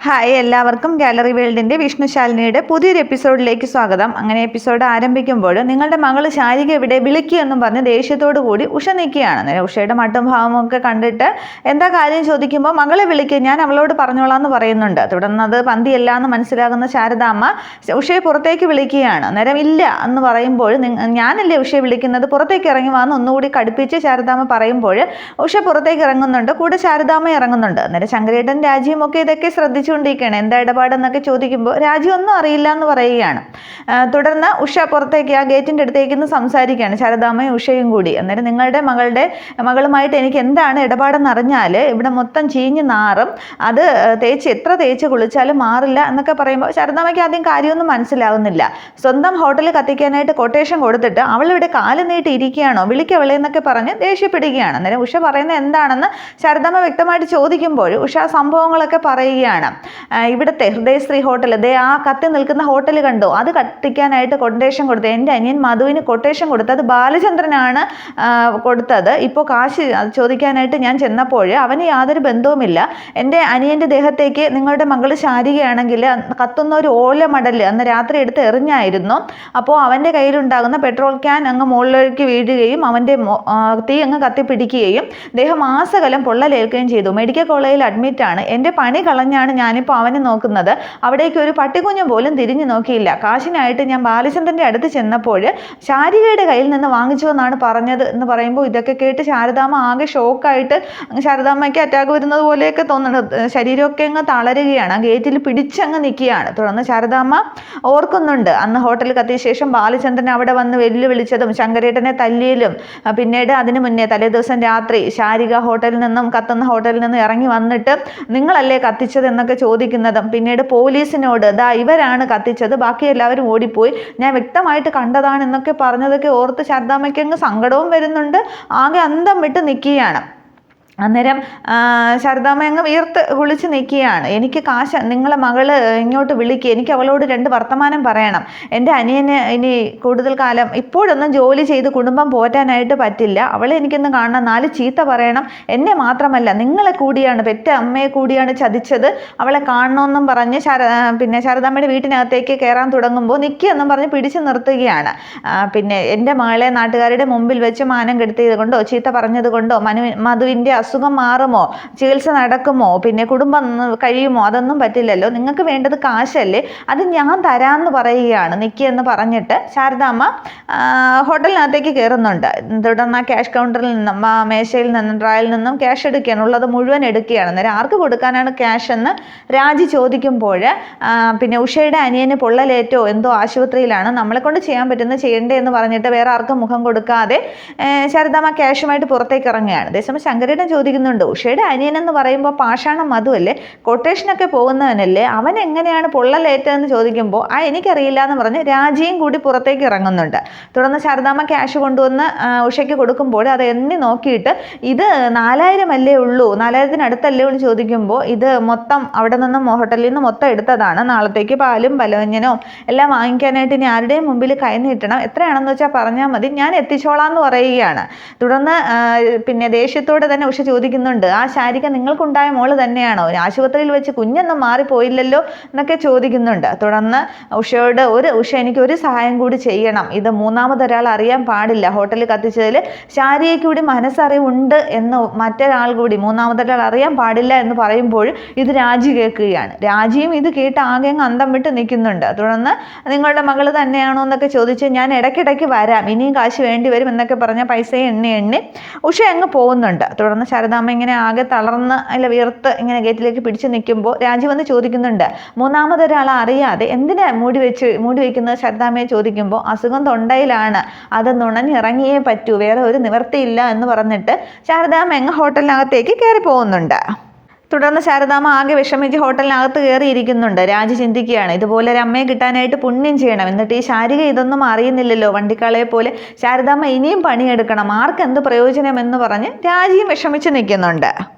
Hi, എല്ലാവർക്കും gallery വേൾഡിൻ്റെ വിഷ്ണുശാലിനിയുടെ പുതിയൊരു എപ്പിസോഡിലേക്ക് സ്വാഗതം. അങ്ങനെ എപ്പിസോഡ് ആരംഭിക്കുമ്പോൾ നിങ്ങളുടെ മകൾ ശാരിക ഇവിടെ വിളിക്കുകയെന്നും പറഞ്ഞ് ദേഷ്യത്തോടു കൂടി ഉഷ നിൽക്കുകയാണ്. ഉഷയുടെ മട്ടും ഭാവമൊക്കെ കണ്ടിട്ട് എന്താ കാര്യം ചോദിക്കുമ്പോൾ മകളെ വിളിക്കുക, ഞാൻ അവളോട് പറഞ്ഞോളാം എന്ന് പറയുന്നുണ്ട്. തുടർന്ന് അത് പന്തിയല്ല എന്ന് മനസ്സിലാകുന്ന ശാരദാമ്മ ഉഷയെ പുറത്തേക്ക് വിളിക്കുകയാണ്. അന്നേരം ഇല്ല എന്ന് പറയുമ്പോൾ ഞാനല്ലേ ഉഷയെ വിളിക്കുന്നത്, പുറത്തേക്ക് ഇറങ്ങി വന്ന് ഒന്നുകൂടി കടുപ്പിച്ച് ശാരദാമ്മ പറയുമ്പോൾ ഉഷ പുറത്തേക്ക് ഇറങ്ങുന്നുണ്ട്, കൂടെ ശാരദാമ്മ ഇറങ്ങുന്നുണ്ട്. അന്നേരം ശങ്കരേട്ടൻ രാജിയും ഒക്കെ ഇതൊക്കെ ശ്രദ്ധിച്ചുകൊണ്ടിരിക്കുകയാണ്. എന്താ ഇടപാടെന്നൊക്കെ ചോദിക്കുമ്പോൾ രാജി ഒന്നും അറിയില്ല എന്ന് പറയുകയാണ്. തുടർന്ന് ഉഷ പുറത്തേക്ക് ആ ഗേറ്റിൻ്റെ അടുത്തേക്ക് നിന്ന് സംസാരിക്കുകയാണ്, ശാരദാമ്മയും ഉഷയും കൂടി. അന്നേരം നിങ്ങളുടെ മകളുമായിട്ട് എനിക്ക് എന്താണ് ഇടപാടെന്ന് അറിഞ്ഞാൽ ഇവിടെ മൊത്തം ചീഞ്ഞ് നാറും, അത് എത്ര തേച്ച് കുളിച്ചാലും മാറില്ല എന്നൊക്കെ പറയുമ്പോൾ ശാരദാമ്മയ്ക്ക് ആദ്യം കാര്യമൊന്നും മനസ്സിലാവുന്നില്ല. സ്വന്തം ഹോട്ടൽ കത്തിക്കാനായിട്ട് കൊട്ടേഷൻ കൊടുത്തിട്ട് അവളിവിടെ കാല് നീട്ടി ഇരിക്കുകയാണോ, വിളിക്കവളെ എന്നൊക്കെ പറഞ്ഞ് ദേഷ്യപ്പെടുകയാണ്. അന്നേരം ഉഷ പറയുന്നത് എന്താണെന്ന് ശാരദാമ്മ വ്യക്തമായിട്ട് ചോദിക്കുമ്പോൾ ഉഷ സംഭവങ്ങളൊക്കെ പറയുകയാണ്. ഇവിടുത്തെ ഹൃദയശ്രീ ഹോട്ടൽ, ആ കത്തി നിൽക്കുന്ന ഹോട്ടൽ കണ്ടോ, അത് കത്തിക്കാനായിട്ട് കൊട്ടേഷൻ കൊടുത്തത് എൻ്റെ അനിയൻ മധുവിന് കൊട്ടേഷൻ കൊടുത്തത് ബാലചന്ദ്രനാണ് കൊടുത്തത്. ഇപ്പോൾ കാശ് ചോദിക്കാനായിട്ട് ഞാൻ ചെന്നപ്പോൾ അവന് യാതൊരു ബന്ധവുമില്ല. എൻ്റെ അനിയൻ്റെ ദേഹത്തേക്ക് നിങ്ങളുടെ മകൾ ശാരികയാണെങ്കിൽ കത്തുന്ന ഒരു ഓല മടൽ അന്ന് രാത്രി എടുത്ത് എറിഞ്ഞായിരുന്നു. അപ്പോൾ അവൻ്റെ കയ്യിലുണ്ടാകുന്ന പെട്രോൾ ക്യാൻ അങ്ങ് മുകളിലേക്ക് വീഴുകയും അവൻ്റെ തീ അങ്ങ് കത്തിപ്പിടിക്കുകയും ദേഹം മാസകലം പൊള്ളലേൽക്കുകയും ചെയ്തു. മെഡിക്കൽ കോളേജിൽ അഡ്മിറ്റാണ്. എൻ്റെ പണി കളഞ്ഞാണ് ഞാനിപ്പോൾ അവനെ നോക്കുന്നത്. അവിടേക്ക് ഒരു പട്ടിക്കുഞ്ഞു പോലും തിരിഞ്ഞു നോക്കിയില്ല. കാശിനായിട്ട് ഞാൻ ബാലചന്ദ്രൻ്റെ അടുത്ത് ചെന്നപ്പോൾ ശാരികയുടെ കയ്യിൽ നിന്ന് വാങ്ങിച്ചു എന്നാണ് പറഞ്ഞത് എന്ന് പറയുമ്പോൾ ഇതൊക്കെ കേട്ട് ശാരദാമ്മ ആകെ ഷോക്കായിട്ട്, ശാരദാമ്മയ്ക്ക് അറ്റാക്ക് വരുന്നത് പോലെയൊക്കെ തോന്നുന്നുണ്ട്. ശരീരമൊക്കെ അങ്ങ് തളരുകയാണ്. ആ ഗേറ്റിൽ പിടിച്ചങ്ങ് നിൽക്കുകയാണ്. തുടർന്ന് ശാരദാമ്മ ഓർക്കുന്നുണ്ട് അന്ന് ഹോട്ടൽ കത്തിയ ശേഷം ബാലചന്ദ്രൻ അവിടെ വന്ന് വെല്ലുവിളിച്ചതും ശങ്കരേട്ടനെ തല്ലിയലും, പിന്നീട് അതിന് മുന്നേ തലേദിവസം രാത്രി ശാരിക കത്തുന്ന ഹോട്ടലിൽ നിന്നും ഇറങ്ങി വന്നിട്ട് നിങ്ങളല്ലേ കത്തിച്ചത് എന്നൊക്കെ ചോദിക്കുന്നതും, പിന്നീട് പോലീസിനോട് ഇവരാണ് കത്തിച്ചത്, ബാക്കി എല്ലാവരും ഓടിപ്പോയി, ഞാൻ വ്യക്തമായിട്ട് കണ്ടതാണ് എന്നൊക്കെ പറഞ്ഞതൊക്കെ ഓർത്ത് ശാരദാമ്മയ്ക്ക് അങ്ങ് സങ്കടവും വരുന്നുണ്ട്. ആകെ അന്തം വിട്ട് നിൽക്കുകയാണ്. അന്നേരം ശാരദാമ്മ അങ്ങ് വീർത്ത് കുളിച്ച് നിൽക്കുകയാണ്. എനിക്ക് കാശ്, നിങ്ങളെ മകള് ഇങ്ങോട്ട് വിളിക്കുക, എനിക്ക് അവളോട് 2 വർത്തമാനം പറയണം. എൻ്റെ അനിയന് ഇനി കൂടുതൽ കാലം ഇപ്പോഴൊന്നും ജോലി ചെയ്ത് കുടുംബം പോറ്റാനായിട്ട് പറ്റില്ല. അവളെ എനിക്കൊന്ന് കാണണം, 4 ചീത്ത പറയണം. എന്നെ മാത്രമല്ല നിങ്ങളെ കൂടിയാണ്, പെറ്റ അമ്മയെ കൂടിയാണ് ചതിച്ചത്, അവളെ കാണണമെന്നും പറഞ്ഞ് ശാരദാമ്മയുടെ വീട്ടിനകത്തേക്ക് കയറാൻ തുടങ്ങുമ്പോൾ നിൽക്കുകയെന്നും പറഞ്ഞ് പിടിച്ചു നിർത്തുകയാണ്. പിന്നെ എൻ്റെ മകളെ നാട്ടുകാരുടെ മുമ്പിൽ വെച്ച് മാനം കെടുത്തിയത് കൊണ്ടോ ചീത്ത പറഞ്ഞത് കൊണ്ടോ മധുവിൻ്റെ അസുഖം മാറുമോ, ചികിത്സ നടക്കുമോ, പിന്നെ കുടുംബം കഴിയുമോ, അതൊന്നും പറ്റില്ലല്ലോ. നിങ്ങൾക്ക് വേണ്ടത് കാശല്ലേ, അത് ഞാൻ തരാമെന്ന് പറയുകയാണ്. നിൽക്കിയെന്ന് പറഞ്ഞിട്ട് ശാരദാമ്മ ഹോട്ടലിനകത്തേക്ക് കയറുന്നുണ്ട്. തുടർന്ന് ആ ക്യാഷ് കൗണ്ടറിൽ നിന്നും മേശയിൽ നിന്നും ഡ്രായിൽ നിന്നും ക്യാഷ് എടുക്കുകയാണ്. ഉള്ളത് മുഴുവൻ എടുക്കുകയാണ്. അന്നേരം ആർക്ക് കൊടുക്കാനാണ് ക്യാഷ് എന്ന് രാജി ചോദിക്കുമ്പോൾ പിന്നെ ഉഷയുടെ അനിയന് പൊള്ളലേറ്റോ എന്തോ ആശുപത്രിയിലാണ്, നമ്മളെ കൊണ്ട് ചെയ്യാൻ പറ്റുന്നത് ചെയ്യണ്ടേ എന്ന് പറഞ്ഞിട്ട് വേറെ ആർക്കും മുഖം കൊടുക്കാതെ ശാരദാമ്മ ക്യാഷുമായിട്ട് പുറത്തേക്ക് ഇറങ്ങുകയാണ്. അതേസമയം ശങ്കരേട്ടൻ ചോദിക്കുന്നുണ്ട്, ഉഷയുടെ അനിയൻ എന്ന് പറയുമ്പോൾ പാഷാണം മധുവല്ലേ, കൊട്ടേഷനൊക്കെ പോകുന്നവനല്ലേ, അവൻ എങ്ങനെയാണ് പൊള്ളലേറ്റതെന്ന് ചോദിക്കുമ്പോൾ എനിക്കറിയില്ല എന്ന് പറഞ്ഞ് രാജിയും കൂടി പുറത്തേക്ക് ഇറങ്ങുന്നുണ്ട്. തുടർന്ന് ശാരദാമ്മ ക്യാഷ് കൊണ്ടുവന്ന് ഉഷയ്ക്ക് കൊടുക്കുമ്പോൾ അത് എണ്ണി നോക്കിയിട്ട് ഇത് 4000 അല്ലേ ഉള്ളൂ, 4000-അടുത്തല്ലേ ഉള്ളൂ ചോദിക്കുമ്പോൾ ഇത് മൊത്തം അവിടെ നിന്നും ഹോട്ടലിൽ നിന്ന് മൊത്തം എടുത്തതാണ്, നാളത്തേക്ക് പാലും പലവഞ്ഞനവും എല്ലാം വാങ്ങിക്കാനായിട്ട് ഇനി ആരുടെയും മുമ്പിൽ കൈ നീട്ടണം, എത്രയാണെന്ന് വെച്ചാൽ പറഞ്ഞാൽ മതി, ഞാൻ എത്തിച്ചോളാം എന്ന് പറയുകയാണ്. തുടർന്ന് പിന്നെ ദേഷ്യത്തോടെ തന്നെ ഉഷ ചോദിക്കുന്നുണ്ട്, ആ ശാരിക നിങ്ങൾക്കുണ്ടായ മോള് തന്നെയാണോ, ആശുപത്രിയിൽ വെച്ച് കുഞ്ഞൊന്നും മാറിപ്പോയില്ലല്ലോ എന്നൊക്കെ ചോദിക്കുന്നുണ്ട്. തുടർന്ന് ഉഷയോട് ഉഷ എനിക്കൊരു സഹായം കൂടി ചെയ്യണം, ഇത് മൂന്നാമതൊരാൾ അറിയാൻ പാടില്ല, ഹോട്ടലിൽ കത്തിച്ചതിൽ ശാരികയ്ക്ക് കൂടി മനസ്സറിവുണ്ട് എന്ന് മറ്റൊരാൾ കൂടി മൂന്നാമതൊരാൾ അറിയാൻ പാടില്ല എന്ന് പറയുമ്പോൾ ഇത് രാജി കേൾക്കുകയാണ്. രാജിയും ഇത് കേട്ട് ആകെ അങ്ങ് അന്തം വിട്ട് നിൽക്കുന്നുണ്ട്. തുടർന്ന് നിങ്ങളുടെ മകൾ തന്നെയാണോ എന്നൊക്കെ ചോദിച്ച് ഞാൻ ഇടയ്ക്കിടയ്ക്ക് വരാം, ഇനിയും കാശ് വേണ്ടി വരും എന്നൊക്കെ പറഞ്ഞ പൈസയെ എണ്ണി ഉഷ അങ്ങ് പോകുന്നുണ്ട്. തുടർന്ന് ശാരദാമ്മ ഇങ്ങനെ ആകെ തളർന്ന് വീർത്ത് ഇങ്ങനെ ഗേറ്റിലേക്ക് പിടിച്ചു നിൽക്കുമ്പോൾ രാജി വന്ന് ചോദിക്കുന്നുണ്ട്, മൂന്നാമതൊരാളെ അറിയാതെ എന്തിനാ മൂടി വയ്ക്കുന്നത് ശാരദാമ്മയെ ചോദിക്കുമ്പോൾ അസുഖം തൊണ്ടയിലാണ്, അത് നുണഞ്ഞിറങ്ങിയേ പറ്റൂ, വേറെ ഒരു നിവൃത്തിയില്ല എന്ന് പറഞ്ഞിട്ട് ശാരദാമ്മ അങ്ങ് ഹോട്ടലിനകത്തേക്ക് കയറി പോകുന്നുണ്ട്. തുടർന്ന് ശാരദാമ്മ ആകെ വിഷമിച്ച് ഹോട്ടലിനകത്ത് കയറിയിരിക്കുന്നുണ്ട്. രാജി ചിന്തിക്കുകയാണ്, ഇതുപോലെ ഒരു അമ്മയെ കിട്ടാനായിട്ട് പുണ്യം ചെയ്യണം, എന്നിട്ട് ഈ ശാരിക ഇതൊന്നും അറിയുന്നില്ലല്ലോ, വണ്ടിക്കാളെ പോലെ ശാരദാമ്മ ഇനിയും പണിയെടുക്കണം, ആർക്കെന്ത് പ്രയോജനം എന്ന് പറഞ്ഞ് രാജിയും വിഷമിച്ച് നിൽക്കുന്നുണ്ട്.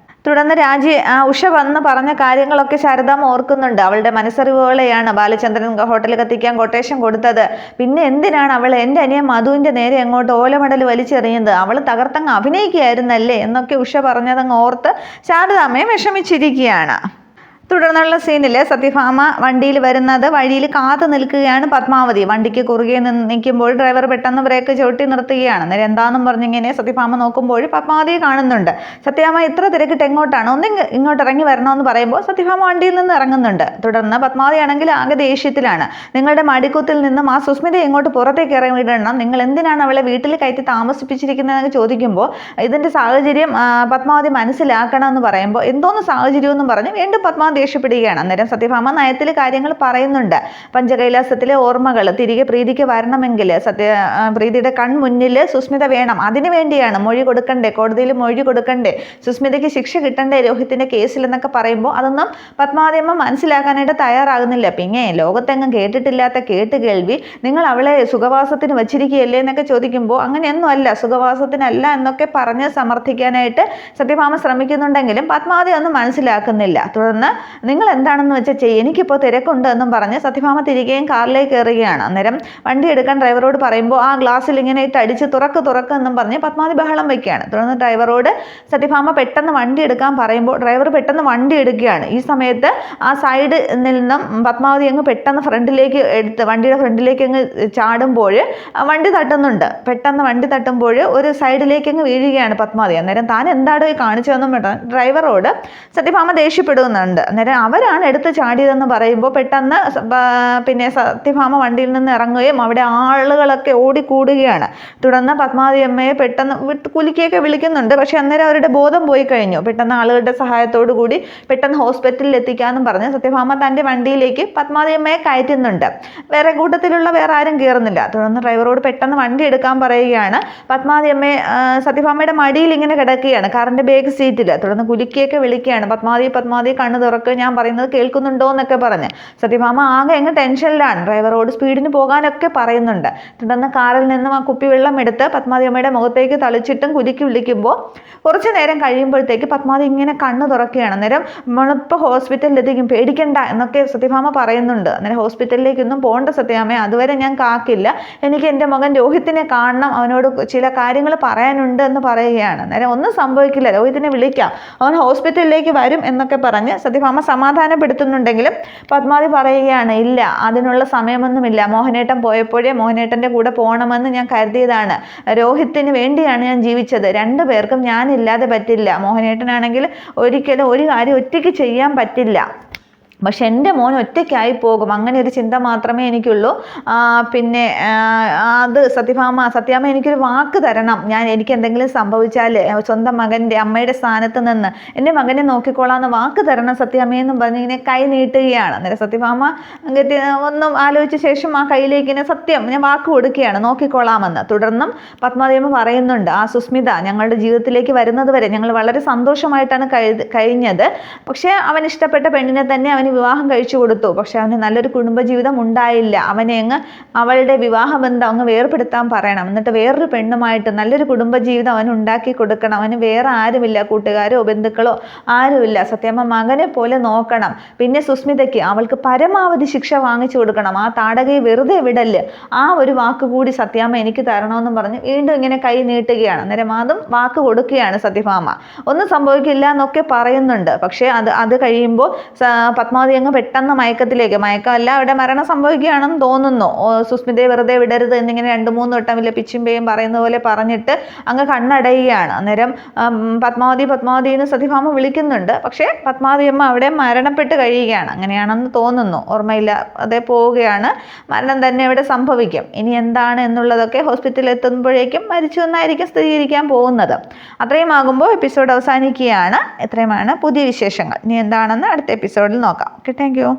തുടർന്ന് ഉഷ വന്ന് പറഞ്ഞ കാര്യങ്ങളൊക്കെ ശാരദാമ്മ ഓർക്കുന്നുണ്ട്. അവളുടെ മനസ്സറിവുകളെയാണ് ബാലചന്ദ്രൻ ഹോട്ടലിൽ കത്തിക്കാൻ കൊട്ടേഷൻ കൊടുത്തത്, പിന്നെ എന്തിനാണ് അവൾ എൻ്റെ അനിയൻ മധുവിൻ്റെ നേരെ അങ്ങോട്ട് ഓലമടൽ വലിച്ചെറിയുന്നത്, അവൾ തകർത്തങ്ങ് അഭിനയിക്കുകയായിരുന്നല്ലേ എന്നൊക്കെ ഉഷ പറഞ്ഞതങ്ങ് ഓർത്ത് ശാരദാമ്മയെ വിഷമിച്ചിരിക്കുകയാണ്. തുടർന്നുള്ള സീനിൽ സത്യഭാമ വണ്ടിയിൽ വരുന്നത് വഴിയിൽ കാത്തു നിൽക്കുകയാണ് പത്മാവതി. വണ്ടിക്ക് കുറുകെ നിൽക്കുമ്പോൾ ഡ്രൈവർ പെട്ടെന്ന് ബ്രേക്ക് ചവിട്ടി നിർത്തുകയാണ്. അന്നേരം എന്താണെന്നും പറഞ്ഞിങ്ങനെ സത്യഭാമ നോക്കുമ്പോൾ പത്മാവതിയെ കാണുന്നുണ്ട്. സത്യഭാമ ഇത്ര തിരക്കിട്ട് എങ്ങോട്ടാണ്, ഒന്ന് ഇങ്ങോട്ട് ഇറങ്ങി വരണമെന്ന് പറയുമ്പോൾ സത്യഭാമ വണ്ടിയിൽ നിന്ന് ഇറങ്ങുന്നുണ്ട്. തുടർന്ന് പത്മാവതിയാണെങ്കിൽ ആകെ ദേഷ്യത്തിലാണ്. നിങ്ങളുടെ മടിക്കുത്തിൽ നിന്നും ആ സുസ്മിത ഇങ്ങോട്ട് പുറത്തേക്ക് ഇറങ്ങി വിടണം, നിങ്ങൾ എന്തിനാണ് അവളെ വീട്ടിൽ കയറ്റി താമസിപ്പിച്ചിരിക്കുന്നതെന്ന് ചോദിക്കുമ്പോൾ ഇതിൻ്റെ സാഹചര്യം പത്മാവതി മനസ്സിലാക്കണം എന്ന് പറയുമ്പോൾ എന്തോന്ന് സാഹചര്യം എന്നും പറഞ്ഞ് വീണ്ടും പത്മാവതി ദേഷ്യപ്പെടുകയാണ്. അന്നേരം സത്യഭാമ നയത്തിൽ കാര്യങ്ങൾ പറയുന്നുണ്ട്. പഞ്ചകൈലാസത്തിലെ ഓർമ്മകൾ തിരികെ പ്രീതിക്ക് വരണമെങ്കിൽ പ്രീതിയുടെ കൺമുന്നിൽ സുസ്മിത വേണം. അതിനു വേണ്ടിയാണ് മൊഴി കൊടുക്കണ്ടേ, കോടതിയിൽ മൊഴി കൊടുക്കണ്ടേ, സുസ്മിതയ്ക്ക് ശിക്ഷ കിട്ടണ്ടേ രോഹിത്തിന്റെ കേസിൽ എന്നൊക്കെ പറയുമ്പോൾ അതൊന്നും പത്മാവതിയമ്മ മനസ്സിലാക്കാനായിട്ട് തയ്യാറാകുന്നില്ല. പിന്നെ ലോകത്തെങ്ങും കേട്ടിട്ടില്ലാത്ത കേൾവി, നിങ്ങൾ അവളെ സുഖവാസത്തിന് വച്ചിരിക്കുകയല്ലേ എന്നൊക്കെ ചോദിക്കുമ്പോൾ അങ്ങനെയൊന്നും അല്ല, സുഖവാസത്തിനല്ല എന്നൊക്കെ പറഞ്ഞ് സമർത്ഥിക്കാനായിട്ട് സത്യഭാമ ശ്രമിക്കുന്നുണ്ടെങ്കിലും പത്മാവതി ഒന്നും മനസ്സിലാക്കുന്നില്ല. തുടർന്ന് നിങ്ങൾ എന്താണെന്ന് വെച്ചാൽ ചെയ്യും, എനിക്കിപ്പോൾ തിരക്കുണ്ട് എന്നും പറഞ്ഞ് സത്യഭാമ തിരികെയും കാറിലേക്ക് കയറുകയാണ്. അന്നേരം വണ്ടി എടുക്കാൻ ഡ്രൈവറോട് പറയുമ്പോൾ ആ ഗ്ലാസ്സിൽ ഇങ്ങനെ ഇട്ട് അടിച്ച് തുറക്ക് എന്നും പറഞ്ഞ് പത്മാവതി ബഹളം വയ്ക്കുകയാണ്. തുടർന്ന് ഡ്രൈവറോട് സത്യഭാമ പെട്ടെന്ന് വണ്ടി എടുക്കാൻ പറയുമ്പോൾ ഡ്രൈവർ പെട്ടെന്ന് വണ്ടി എടുക്കുകയാണ്. ഈ സമയത്ത് ആ സൈഡിൽ നിന്നും പത്മാവതി അങ്ങ് പെട്ടെന്ന് ഫ്രണ്ടിലേക്ക് എടുത്ത് വണ്ടിയുടെ ഫ്രണ്ടിലേക്ക് അങ്ങ് ചാടുമ്പോൾ വണ്ടി തട്ടുന്നുണ്ട്. പെട്ടെന്ന് വണ്ടി തട്ടുമ്പോൾ ഒരു സൈഡിലേക്ക് അങ്ങ് വീഴുകയാണ് പത്മാവതി. അന്നേരം താൻ എന്താടോ ഈ കാണിച്ചതെന്നും ഡ്രൈവറോട് സത്യഭാമ ദേഷ്യപ്പെടുന്നുണ്ട്. അന്നേരം അവരാണ് എടുത്ത് ചാടിയതെന്ന് പറയുമ്പോൾ പെട്ടെന്ന് പിന്നെ സത്യഭാമ വണ്ടിയിൽ നിന്ന് ഇറങ്ങുകയും അവിടെ ആളുകളൊക്കെ ഓടിക്കൂടുകയാണ്. തുടർന്ന് പത്മാവതി അമ്മയെ പെട്ടെന്ന് കുലുക്കിയൊക്കെ വിളിക്കുന്നുണ്ട്. പക്ഷെ അന്നേരം അവരുടെ ബോധം പോയി കഴിഞ്ഞു. പെട്ടെന്ന് ആളുകളുടെ സഹായത്തോടു കൂടി പെട്ടെന്ന് ഹോസ്പിറ്റലിൽ എത്തിക്കാമെന്നും പറഞ്ഞ് സത്യഭാമ തൻ്റെ വണ്ടിയിലേക്ക് പത്മാവതി അമ്മയെ കയറ്റുന്നുണ്ട്. വേറെ കൂട്ടത്തിലുള്ള വേറെ ആരും കയറുന്നില്ല. തുടർന്ന് ഡ്രൈവറോട് പെട്ടെന്ന് വണ്ടി എടുക്കാൻ പറയുകയാണ്. പത്മാവതി അമ്മയെ സത്യഭാമയുടെ മടിയിൽ ഇങ്ങനെ കിടക്കുകയാണ്, കാറിൻ്റെ ബാക്ക് സീറ്റിൽ. തുടർന്ന് കുലുക്കിയൊക്കെ വിളിക്കുകയാണ്, പത്മാവതി കണ്ണ് തുറക്ക്, ഞാൻ പറയുന്നത് കേൾക്കുന്നുണ്ടോ എന്നൊക്കെ പറഞ്ഞ്. സത്യഭാമ ആകെ അങ്ങ് ടെൻഷനിലാണ്. ഡ്രൈവറോട് സ്പീഡിന് പോകാനൊക്കെ പറയുന്നുണ്ട്. തുടർന്ന് കാറിൽ നിന്നും ആ കുപ്പിവെള്ളം എടുത്ത് പത്മാവതി അമ്മയുടെ മുഖത്തേക്ക് തളിച്ചിട്ടും കുലുക്കി വിളിക്കുമ്പോൾ കുറച്ച് നേരം കഴിയുമ്പോഴത്തേക്ക് പത്മാവതി ഇങ്ങനെ കണ്ണ് തുറക്കുകയാണ്. അന്നേരം നമ്മളിപ്പോൾ ഹോസ്പിറ്റലിൽ എത്തിക്കും, പേടിക്കണ്ട എന്നൊക്കെ സത്യഭാമ പറയുന്നുണ്ട്. അന്നേരം ഹോസ്പിറ്റലിലേക്കൊന്നും പോകേണ്ട സത്യഭാമ, അതുവരെ ഞാൻ കാക്കില്ല, എനിക്ക് എൻ്റെ മകൻ രോഹിത്തിനെ കാണണം, അവനോട് ചില കാര്യങ്ങൾ പറയാനുണ്ട് എന്ന് പറയുകയാണ്. അന്നേരം ഒന്നും സംഭവിക്കില്ല, രോഹിത്തിനെ വിളിക്കാം, അവൻ ഹോസ്പിറ്റലിലേക്ക് വരും എന്നൊക്കെ പറഞ്ഞ് സത്യഭാമ സമാധാനപ്പെടുത്തുന്നുണ്ടെങ്കിലും പത്മാവതി പറയുകയാണ്, ഇല്ല, അതിനുള്ള സമയമൊന്നുമില്ല, മോഹനേട്ടൻ പോയപ്പോഴേ മോഹനേട്ടൻ്റെ കൂടെ പോകണമെന്ന് ഞാൻ കരുതിയതാണ്, രോഹിത്തിന് വേണ്ടിയാണ് ഞാൻ ജീവിച്ചത്, രണ്ടുപേർക്കും ഞാനില്ലാതെ പറ്റില്ല, മോഹനേട്ടനാണെങ്കിൽ ഒരിക്കലും ഒരു കാര്യം ഒറ്റയ്ക്ക് ചെയ്യാൻ പറ്റില്ല, പക്ഷെ എൻ്റെ മോൻ ഒറ്റയ്ക്കായി പോകും, അങ്ങനെ ഒരു ചിന്ത മാത്രമേ എനിക്കുള്ളൂ. പിന്നെ അത് സത്യാമ്മ എനിക്കൊരു വാക്ക് തരണം, എനിക്ക് എന്തെങ്കിലും സംഭവിച്ചാൽ സ്വന്തം മകൻ്റെ അമ്മയുടെ സ്ഥാനത്ത് നിന്ന് എൻ്റെ മകനെ നോക്കിക്കോളാമെന്ന് വാക്ക് തരണം സത്യാമ്മയെന്നും പറഞ്ഞ് ഇങ്ങനെ കൈ നീട്ടുകയാണ്. അന്നേരം സത്യഭാമ ഒന്നും ആലോചിച്ച ശേഷം ആ കയ്യിലേക്ക് ഇങ്ങനെ സത്യം ഞാൻ വാക്ക് കൊടുക്കുകയാണ്, നോക്കിക്കോളാമെന്ന്. തുടർന്നും പത്മാവതിയമ്മ പറയുന്നുണ്ട്, ആ സുസ്മിത ഞങ്ങളുടെ ജീവിതത്തിലേക്ക് വരുന്നത് വരെ ഞങ്ങൾ വളരെ സന്തോഷമായിട്ടാണ് കഴിഞ്ഞത്, പക്ഷേ അവൻ ഇഷ്ടപ്പെട്ട പെണ്ണിനെ തന്നെ അവന് വിവാഹം കഴിച്ചു കൊടുത്തു, പക്ഷെ അവന് നല്ലൊരു കുടുംബജീവിതം ഉണ്ടായില്ല, അവനെ അവളുടെ വിവാഹബന്ധം അങ്ങ് വേർപെടുത്താൻ പറയണം, എന്നിട്ട് വേറൊരു പെണ്ണുമായിട്ട് നല്ലൊരു കുടുംബജീവിതം അവന് ഉണ്ടാക്കി കൊടുക്കണം, അവന് വേറെ ആരുമില്ല, കൂട്ടുകാരോ ബന്ധുക്കളോ ആരുമില്ല, സത്യമ്മ മകനെ പോലെ നോക്കണം, പിന്നെ സുസ്മിതയ്ക്ക് അവൾക്ക് പരമാവധി ശിക്ഷ വാങ്ങിച്ചു കൊടുക്കണം, ആ താടകയെ വെറുതെ വിടല്, ആ ഒരു വാക്ക് കൂടി സത്യാമ്മ എനിക്ക് തരണമെന്നും പറഞ്ഞ് വീണ്ടും ഇങ്ങനെ കൈ നീട്ടുകയാണ്. അന്നേരം അതും വാക്ക് കൊടുക്കുകയാണ് സത്യഭാമ. ഒന്നും സംഭവിക്കില്ല എന്നൊക്കെ പറയുന്നുണ്ട്. പക്ഷേ അത് കഴിയുമ്പോൾ പത്മാവതി അങ്ങ് പെട്ടെന്ന് മയക്കമല്ല, അവിടെ മരണം സംഭവിക്കുകയാണെന്ന് തോന്നുന്നു. സുസ്മിതയെ വെറുതെ വിടരുത് എന്നിങ്ങനെ 2-3 വട്ടം ഇല്ല പിച്ചുമ്പേയും പറയുന്ന പോലെ പറഞ്ഞിട്ട് അങ്ങ് കണ്ണടയുകയാണ്. അന്നേരം പത്മാവതി എന്ന് സത്യഭാമ വിളിക്കുന്നുണ്ട്. പക്ഷേ പത്മാവതി അമ്മ അവിടെ മരണപ്പെട്ട് കഴിയുകയാണ്, അങ്ങനെയാണെന്ന് തോന്നുന്നു, ഓർമ്മയില്ല, അതേ പോവുകയാണ്. മരണം തന്നെ ഇവിടെ സംഭവിക്കും. ഇനി എന്താണ് എന്നുള്ളതൊക്കെ ഹോസ്പിറ്റലിൽ എത്തുമ്പോഴേക്കും മരിച്ചു എന്നായിരിക്കും സ്ഥിരീകരിക്കാൻ പോകുന്നത്. അത്രയും ആകുമ്പോൾ എപ്പിസോഡ് അവസാനിക്കുകയാണ്. ഇത്രയുമാണ് പുതിയ വിശേഷങ്ങൾ. ഇനി എന്താണെന്ന് അടുത്ത എപ്പിസോഡിൽ നോക്കാം. Okay, thank you.